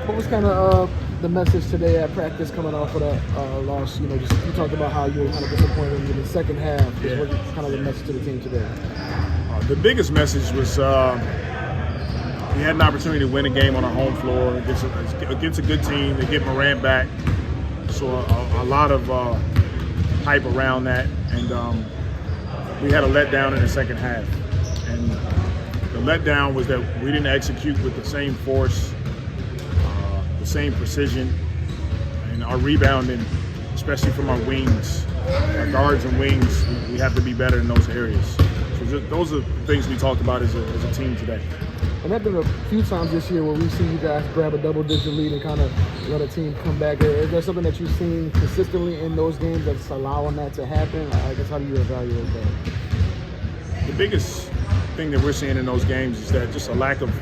What was kind of the message today at practice coming off of the loss? Just you talked about how you were kind of disappointed in the second half. Yeah. What was kind of the message to the team today? The biggest message was we had an opportunity to win a game on our home floor against a good team. They get Morant back, so a lot of hype around that, and we had a letdown in the second half. And the letdown was that we didn't execute with the same force, the same precision, and our rebounding, especially from our wings, our guards and wings, we have to be better in those areas. So those are the things we talked about as a team today. And there have been a few times this year where we've seen you guys grab a double-digit lead and kind of let a team come back. Is there something that you've seen consistently in those games that's allowing that to happen? I guess how do you evaluate that? The biggest thing that we're seeing in those games is that just a lack of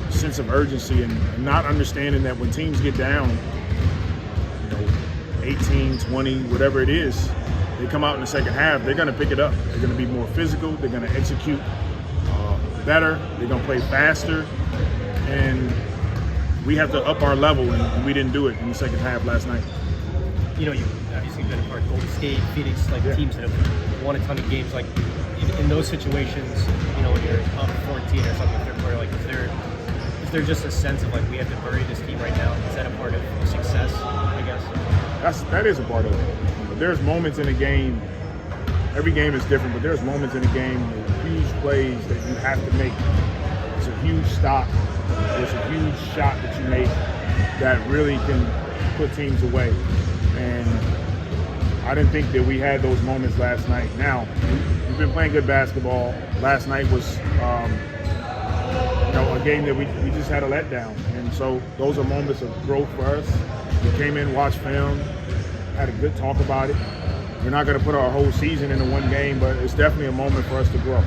sense of urgency and not understanding that when teams get down, 18, 20, whatever it is, they come out in the second half, they're going to pick it up. They're going to be more physical. They're going to execute better. They're going to play faster. And we have to up our level, and we didn't do it in the second half last night. You've obviously been a part of Golden State, Phoenix, teams that have won a ton of games. In those situations, when you're up 14 or something, third quarter, is there just a sense of we have to bury this team right now? Is that a part of success, I guess? That is a part of it. There's moments in a game, every game is different, but there's moments in a game with huge plays that you have to make. It's a huge stop. It's a huge shot that you make that really can put teams away. And I didn't think that we had those moments last night. Now, we've been playing good basketball. Last night was a game that we just had a letdown. And so those are moments of growth for us. We came in, watched film, had a good talk about it. We're not going to put our whole season into one game, but it's definitely a moment for us to grow.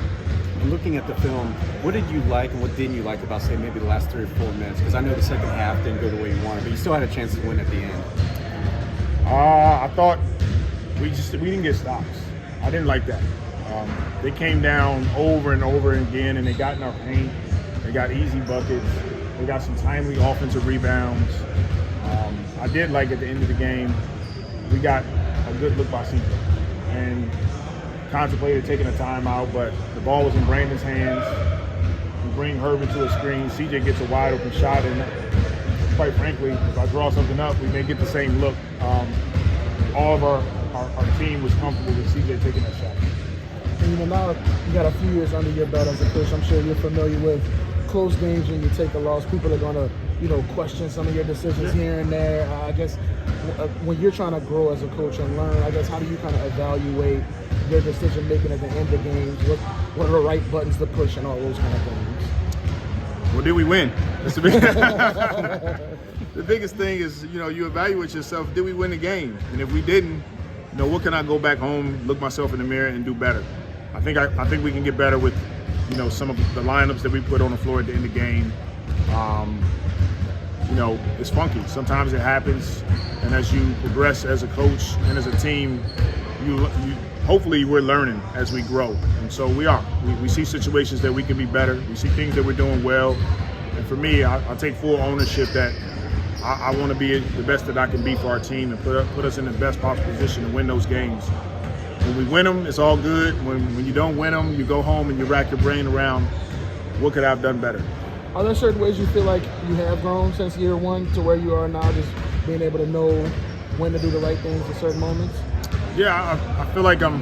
And looking at the film, what did you like and what didn't you like about, say, maybe the last 3 or 4 minutes? Because I know the second half didn't go the way you wanted, but you still had a chance to win at the end. I thought we didn't get stops. I didn't like that. They came down over and over again, and they got in our paint. They got easy buckets. They got some timely offensive rebounds. I did like at the end of the game, we got a good look by CJ and contemplated taking a timeout, but the ball was in Brandon's hands. We bring Herb into a screen. CJ gets a wide open shot, and quite frankly, if I draw something up, we may get the same look. All of our team was comfortable with CJ taking that shot. And now you got a few years under your belt as a coach. I'm sure you're familiar with close games when you take a loss. People are going to, question some of your decisions here and there. I guess when you're trying to grow as a coach and learn, I guess how do you kind of evaluate your decision making at the end of games? What are the right buttons to push and all those kind of things? Well, did we win? That's the the biggest thing is, you evaluate yourself. Did we win the game? And if we didn't, what can I go back home, look myself in the mirror, and do better? I think we can get better with, some of the lineups that we put on the floor at the end of the game. It's funky. Sometimes it happens, and as you progress as a coach and as a team, you hopefully we're learning as we grow, and so we are. We see situations that we can be better. We see things that we're doing well, and for me, I take full ownership that I want to be the best that I can be for our team and put us in the best possible position to win those games. When we win them, it's all good. When you don't win them, you go home and you rack your brain around what could I have done better. Are there certain ways you feel like you have grown since year one to where you are now, just being able to know when to do the right things at certain moments? Yeah, I feel like I'm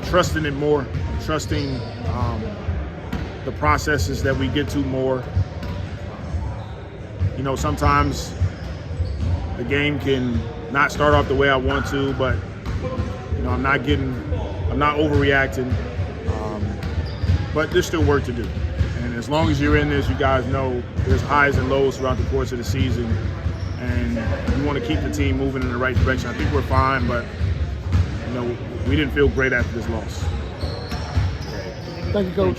trusting it more. I'm trusting the processes that we get to more. Sometimes the game can not start off the way I want to, but I'm not overreacting. But there's still work to do. And as long as you're in this, you guys know there's highs and lows throughout the course of the season, and you want to keep the team moving in the right direction. I think we're fine, but we didn't feel great after this loss. Thank you, Coach.